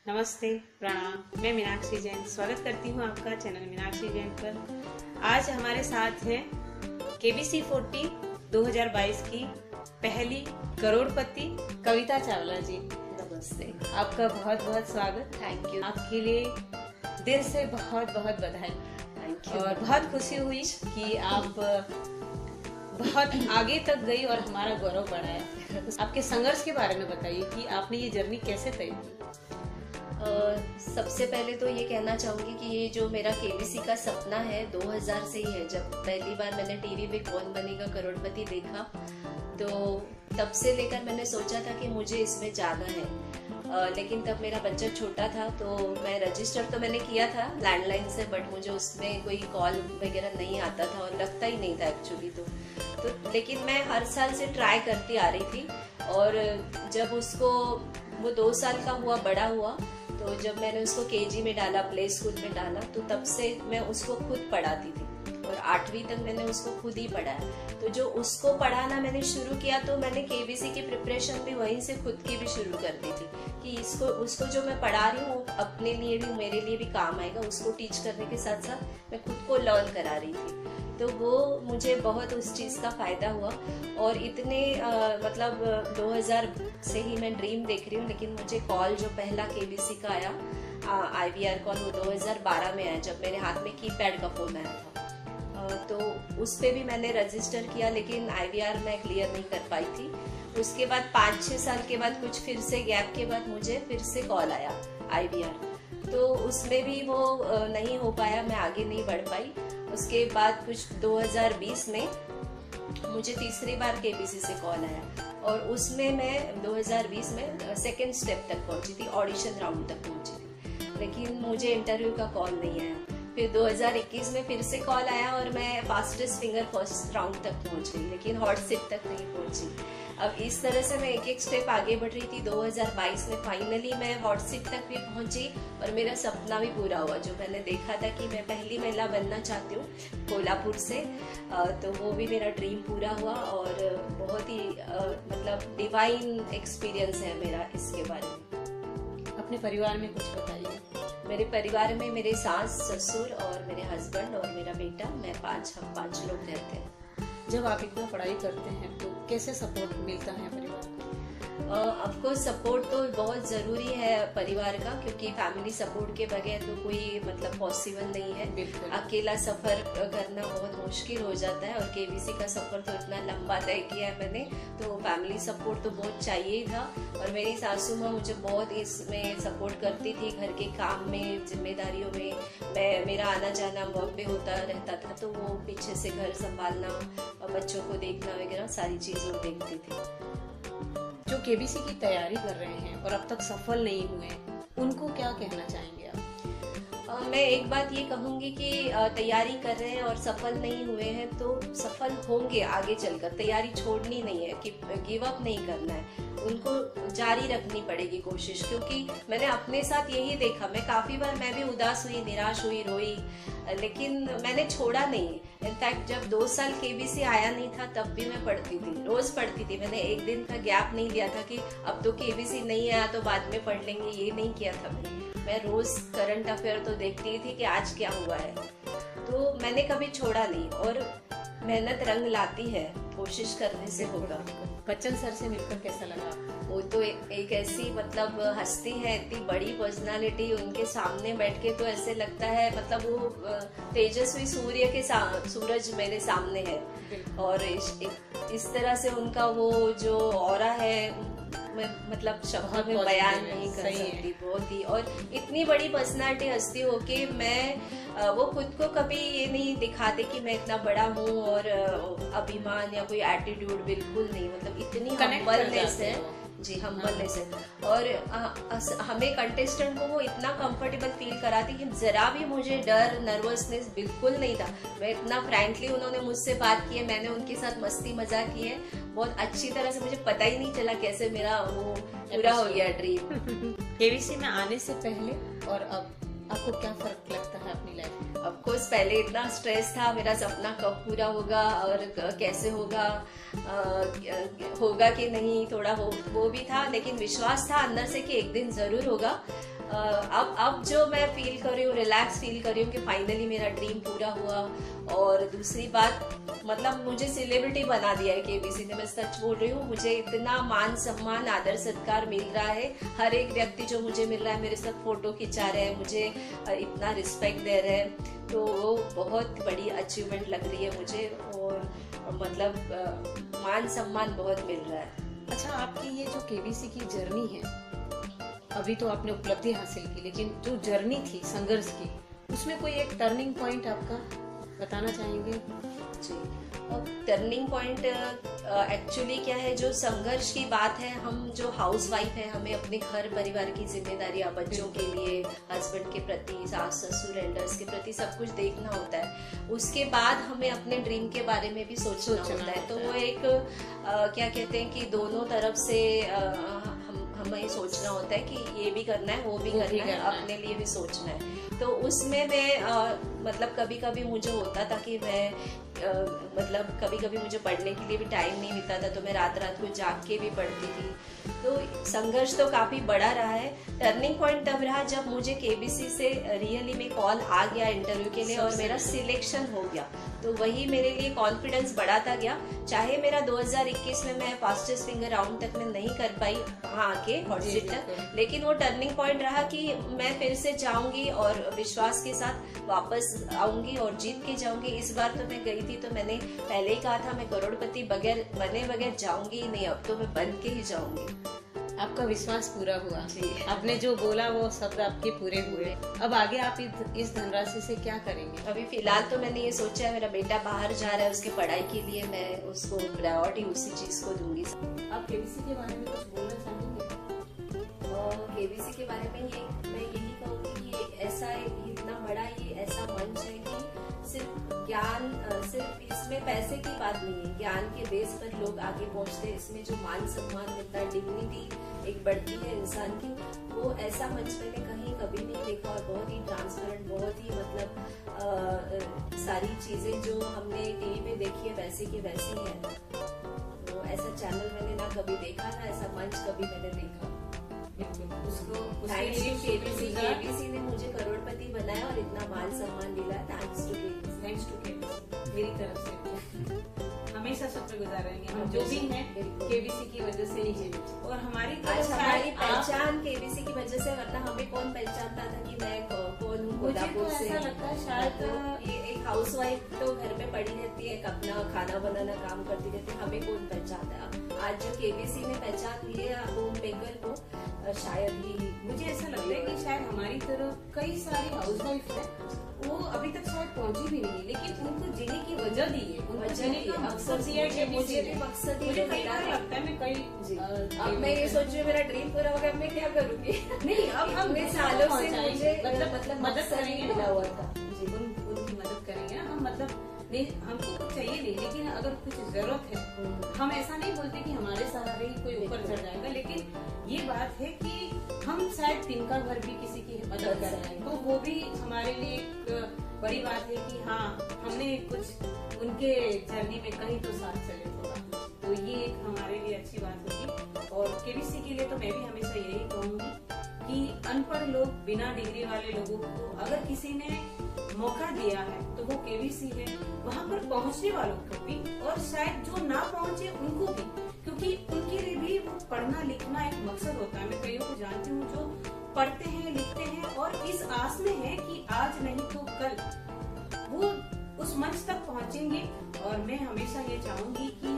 नमस्ते, प्रणाम। मैं मीनाक्षी जैन स्वागत करती हूँ आपका चैनल मीनाक्षी जैन पर। आज हमारे साथ हैं KBC 40 2022 की पहली करोड़पति कविता चावला जी। नमस्ते। आपका बहुत बहुत स्वागत। Thank you. आपके लिए दिल से बहुत बहुत बधाई। Thank you. और बहुत खुशी हुई कि आप बहुत आगे तक गई और हमारा गौरव बढ़ाया। आपके संघर्ष के बारे में बताइए कि आपने ये जर्नी कैसे तय की। सबसे पहले तो ये कहना चाहूंगी कि ये जो मेरा KBC का सपना है 2000 से ही है। जब पहली बार मैंने टीवी पे कौन बनेगा करोड़पति देखा तो तब से लेकर मैंने सोचा था कि मुझे इसमें जाना है। लेकिन तब मेरा बच्चा छोटा था तो मैं रजिस्टर तो मैंने किया था लैंडलाइन से, बट मुझे उसमें कोई कॉल वगैरह नहीं आता था और लगता ही नहीं था एक्चुअली। तो लेकिन मैं हर साल से ट्राई करती आ रही थी और जब उसको वो 2 साल का हुआ, बड़ा हुआ, तो जब मैंने उसको KG में डाला, प्ले स्कूल में डाला, तो तब से मैं उसको खुद पढ़ाती थी और 8वीं तक मैंने उसको खुद ही पढ़ाया। तो जो उसको पढ़ाना मैंने शुरू किया तो मैंने KBC की प्रिपरेशन भी वहीं से खुद की भी शुरू कर दी थी कि उसको जो मैं पढ़ा रही हूँ अपने लिए भी मेरे लिए भी काम आएगा। उसको टीच करने के साथ साथ मैं खुद को लर्न करा रही थी, तो वो मुझे बहुत उस चीज़ का फ़ायदा हुआ। और इतने मतलब 2000 से ही मैं ड्रीम देख रही हूँ, लेकिन मुझे कॉल जो पहला KBC का आया IVR कॉल वो 2012 में आया जब मेरे हाथ में कीपैड का फ़ोन आया था। तो उस पर भी मैंने रजिस्टर किया लेकिन IVR मैं क्लियर नहीं कर पाई थी। उसके बाद 5-6 साल के बाद कुछ फिर से गैप के बाद मुझे फिर से कॉल आया IVR, तो उसमें भी वो नहीं हो पाया, मैं आगे नहीं बढ़ पाई। उसके बाद कुछ 2020 में मुझे तीसरी बार KBC से कॉल आया और उसमें मैं 2020 में सेकंड स्टेप तक पहुंची थी, ऑडिशन राउंड तक पहुंची थी, लेकिन मुझे इंटरव्यू का कॉल नहीं आया। फिर 2021 में फिर से कॉल आया और मैं फास्टेस्ट फिंगर फर्स्ट राउंड तक पहुंच गई, लेकिन हॉट सीट तक नहीं पहुंची। अब इस तरह से मैं एक एक स्टेप आगे बढ़ रही थी। 2022 में फाइनली मैं हॉट सीट तक भी पहुंची और मेरा सपना भी पूरा हुआ जो मैंने देखा था कि मैं पहली महिला बनना चाहती हूँ कोल्हापुर से, तो वो भी मेरा ड्रीम पूरा हुआ। और बहुत ही मतलब डिवाइन एक्सपीरियंस है मेरा इसके बारे में। अपने परिवार में कुछ बताइए। मेरे परिवार में मेरे सास, ससुर और मेरे हस्बैंड और मेरा बेटा, हम 5 लोग रहते हैं। जब आप इतना पढ़ाई करते हैं तो कैसे सपोर्ट मिलता है परिवार का? ऑफकोर्स सपोर्ट तो बहुत ज़रूरी है परिवार का, क्योंकि फैमिली सपोर्ट के बगैर तो कोई मतलब पॉसिबल नहीं है। अकेला सफ़र करना बहुत मुश्किल हो जाता है और KBC का सफ़र तो इतना लंबा तय किया है मैंने, तो फैमिली सपोर्ट तो बहुत चाहिए ही था। और मेरी सासू माँ मुझे बहुत इसमें सपोर्ट करती थी, घर के काम में, जिम्मेदारियों में। मेरा आना जाना वर्क पे होता रहता था तो वो पीछे से घर संभालना और बच्चों को देखना वगैरह सारी चीज़ें देखती थी। जो KBC की तैयारी कर रहे हैं और अब तक सफल नहीं हुए, उनको क्या कहना चाहेंगे आप? मैं एक बात ये कहूँगी कि तैयारी कर रहे हैं और सफल नहीं हुए हैं तो सफल होंगे आगे चलकर। तैयारी छोड़नी नहीं है, कि गिव अप नहीं करना है, उनको जारी रखनी पड़ेगी कोशिश। क्योंकि मैंने अपने साथ यही देखा, मैं काफ़ी बार मैं भी उदास हुई, निराश हुई, रोई, लेकिन मैंने छोड़ा नहीं। इनफैक्ट जब 2 साल KBC आया नहीं था तब भी मैं पढ़ती थी, रोज़ पढ़ती थी। मैंने एक दिन का गैप नहीं दिया था कि अब तो KBC नहीं आया तो बाद में पढ़ लेंगे, ये नहीं किया था मैं रोज़ करंट अफेयर तो देखती थी कि आज क्या हुआ है, तो मैंने कभी छोड़ा नहीं। और मेहनत रंग लाती है, कोशिश करने से होगा। बच्चन सर से मिलकर कैसा लगा? वो तो एक ऐसी मतलब हस्ती है, इतनी बड़ी पर्सनालिटी, उनके सामने बैठ के तो ऐसे लगता है मतलब वो तेजस्वी सूर्य के सूरज मेरे सामने है। और इस तरह से उनका वो जो ऑरा है मैं मतलब शब्दों में बयान नहीं कर सकती। बहुत ही, और इतनी बड़ी पर्सनालिटी हस्ती हो के मैं वो खुद को कभी ये नहीं दिखाते कि मैं इतना बड़ा हूँ और अभिमान या कोई एटीट्यूड, बिल्कुल नहीं। मतलब इतनी हम्बलनेस है जी, हम्बलनेस है। और हमें कंटेस्टेंट को वो इतना कंफर्टेबल फील कराती कि जरा भी मुझे डर, नर्वसनेस बिल्कुल नहीं था। मैं इतना फ्रैंकली, उन्होंने मुझसे बात की है, मैंने उनके साथ मस्ती मजाक की है बहुत अच्छी तरह से। मुझे पता ही नहीं चला कैसे मेरा वो पूरा हो गया ड्रीम। KBC में आने से पहले और अब आपको क्या फर्क लगता है अपनी लाइफ में? ऑफ कोर्स पहले इतना स्ट्रेस था, मेरा सपना कब पूरा होगा और कैसे होगा, होगा कि नहीं, थोड़ा वो भी था, लेकिन विश्वास था अंदर से कि एक दिन जरूर होगा। अब जो मैं फील कर रही हूँ, रिलैक्स फील कर रही हूँ कि फाइनली मेरा ड्रीम पूरा हुआ। और दूसरी बात, मतलब मुझे सेलिब्रिटी बना दिया है केबीसी ने। मैं सच बोल रही हूँ, मुझे इतना मान सम्मान आदर सत्कार मिल रहा है। हर एक व्यक्ति जो मुझे मिल रहा है, मेरे साथ फोटो खिंचा रहे हैं, मुझे इतना रिस्पेक्ट दे रहे हैं, तो वो बहुत बड़ी अचीवमेंट लग रही है मुझे। और मतलब मान सम्मान बहुत मिल रहा है। अच्छा, आपकी ये जो केबीसी की जर्नी है, अभी तो आपने उपलब्धि हासिल की, लेकिन जो जर्नी थी संघर्ष की, उसमें कोई एक टर्निंग पॉइंट आपका बताना चाहेंगे? जी, टर्निंग पॉइंट एक्चुअली क्या है, जो संघर्ष की बात है, हम जो हाउस वाइफ है, हमें अपने घर परिवार की जिम्मेदारियां, बच्चों के लिए, हस्बैंड के प्रति, सास ससुर एल्डर्स के प्रति सब कुछ देखना होता है। उसके बाद हमें अपने ड्रीम के बारे में भी सोचना होता है। तो वो एक क्या कहते हैं कि दोनों तरफ से हमें सोचना होता है कि ये भी करना है, वो भी करना है, अपने लिए भी सोचना है। तो उसमें मैं मतलब कभी कभी मुझे होता था कि मैं मतलब कभी कभी मुझे पढ़ने के लिए भी टाइम नहीं मिलता था, तो मैं रात रात को जाग के भी पढ़ती थी। तो संघर्ष तो काफी बड़ा रहा है। टर्निंग पॉइंट तब रहा जब मुझे केबीसी से रियली में कॉल आ गया इंटरव्यू के लिए और मेरा सिलेक्शन हो गया। तो वही मेरे लिए कॉन्फिडेंस बढ़ाता गया। चाहे मेरा 2021 में मैं फास्टेस्ट फिंगर राउंड तक में नहीं कर पाई वहाँ आके हॉट सीट तक, लेकिन वो टर्निंग पॉइंट रहा कि मैं फिर से जाऊंगी और विश्वास के साथ वापस आऊंगी और जीत के जाऊंगी। इस बार तो मैं गई थी, तो मैंने पहले ही कहा था मैं करोड़पति बने बगैर जाऊंगी ही नहीं, अब तो मैं बन के ही जाऊंगी। आपका विश्वास पूरा हुआ, आपने जो बोला वो शब्द आपके पूरे हुए। अब आगे आप इस धनराशि से क्या करेंगे? अभी फिलहाल तो मैंने ये सोचा है, मेरा बेटा बाहर जा रहा है, उसकी पढ़ाई के लिए मैं उसको प्रायोरिटी उसी चीज को दूंगी। आप केबीसी के बारे में कुछ बोलना चाहेंगे? केबीसी के बारे में मैं यही कहूँगी कि ये ऐसा इतना बड़ा ये ऐसा मंच है कि सिर्फ ज्ञान, सिर्फ इसमें पैसे की बात नहीं है, ज्ञान के बेस पर लोग आगे पहुंचते हैं। इसमें जो मान सम्मान मिलता है, डिग्निटी एक बढ़ती है इंसान की, वो ऐसा मंच मैंने कहीं कभी नहीं देखा। और बहुत ही ट्रांसपेरेंट, बहुत ही मतलब सारी चीजें जो हमने टीवी पे देखी है वैसे की वैसी है। तो ऐसा चैनल मैंने ना कभी देखा, ना ऐसा मंच कभी मैंने देखा। केबीसी ने मुझे करोड़पति बनाया और इतना मान सम्मान मिला। थैंक्स टू केबीसी मेरी तरफ से हमेशा शुक्रगुजार रहेंगे। हम जो भी हैं केबीसी की वजह से ही हैं। और हमारी पहचान केबीसी की वजह से, वरना हमें कौन पहचानता था कि मैं कौन हूँ कोल्हापुर से। ऐसा लगता है शायद ये एक हाउस वाइफ तो घर में पड़ी रहती है, अपना खाना बनाना काम करती रहती है, हमें कौन पहचानता है। आज जो केबीसी ने पहचान ली है होम मेकर को, शायद ही मुझे ऐसा लगता है कि शायद हमारी तरफ कई सारी हाउस वाइफ है, वो अभी तक शायद पहुंची भी नहीं, लेकिन उनको जीने की वजह दी है, उनको जीने का मकसद दिया है। मुझे भी मकसद मुझे कई बार लगता है, मैं कई अब मैं ये सोच रही हूँ मेरा ड्रीम पूरा हो गया, मैं क्या करूँगी। नहीं, अब हम सालों से मुझे मतलब मदद करेंगे, मिला हुआ था, उनकी मदद करेंगे ना हम। मतलब नहीं, हमको कुछ चाहिए नहीं, लेकिन अगर कुछ जरूरत है, हम ऐसा नहीं बोलते कि हमारे सहारे ही कोई ऊपर चढ़ जाएगा, लेकिन ये बात है कि हम शायद तिनका भर भी किसी की मदद कर रहे हैं, तो वो भी हमारे लिए एक बड़ी बात है कि हाँ, हमने कुछ उनके जर्नी में कहीं तो साथ चले थोड़ा, तो ये एक हमारे लिए अच्छी बात होगी। और केबीसी के लिए तो मैं भी हमेशा यही कहूंगी कि अनपढ़ लोग, बिना डिग्री वाले लोगों को अगर किसी ने मौका दिया है तो वो केबीसी है, वहाँ पर पहुँचने वालों को भी, और शायद जो ना पहुँचे उनको भी, क्योंकि उनके लिए भी वो पढ़ना लिखना एक मकसद होता है। मैं कईयों को जानती हूँ जो पढ़ते हैं, लिखते हैं और इस आस में है कि आज नहीं तो कल वो उस मंच तक पहुँचेंगे। और मैं हमेशा ये चाहूंगी कि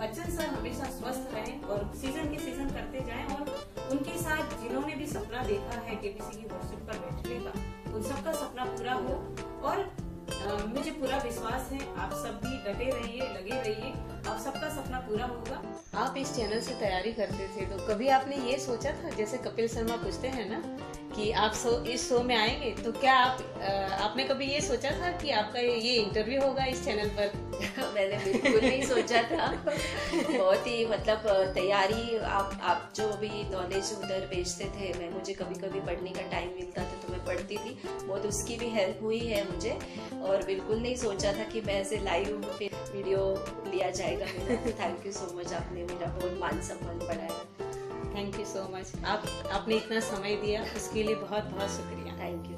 बच्चन सर हमेशा स्वस्थ रहें और सीजन के सीजन करते जाएं, और उनके साथ जिन्होंने भी सपना देखा है केबीसी की कुर्सी पर बैठने का, उन सबका सपना पूरा हो। और मुझे पूरा विश्वास है, आप सब भी डटे रहिए, लगे रहिए, आप सबका सपना पूरा होगा। आप इस चैनल से तैयारी करते थे, तो कभी आपने ये सोचा था, जैसे कपिल शर्मा पूछते हैं ना कि आप इस शो में आएंगे, तो क्या आपने कभी ये सोचा था कि आपका ये इंटरव्यू होगा इस चैनल पर? मैंने बिल्कुल नहीं सोचा था। बहुत ही मतलब तैयारी, आप जो भी नॉलेज उधर भेजते थे, मुझे कभी कभी पढ़ने का टाइम मिलता था तो मैं पढ़ती थी, बहुत उसकी भी हेल्प हुई है मुझे। और बिल्कुल नहीं सोचा था कि मैं ऐसे लाइव फिर वीडियो लिया जाएगा मेरा। थैंक यू सो मच, आपने मेरा बहुत मान सम्मान बढ़ाया। Thank you so much. आपने इतना समय दिया उसके लिए बहुत बहुत शुक्रिया। Thank you.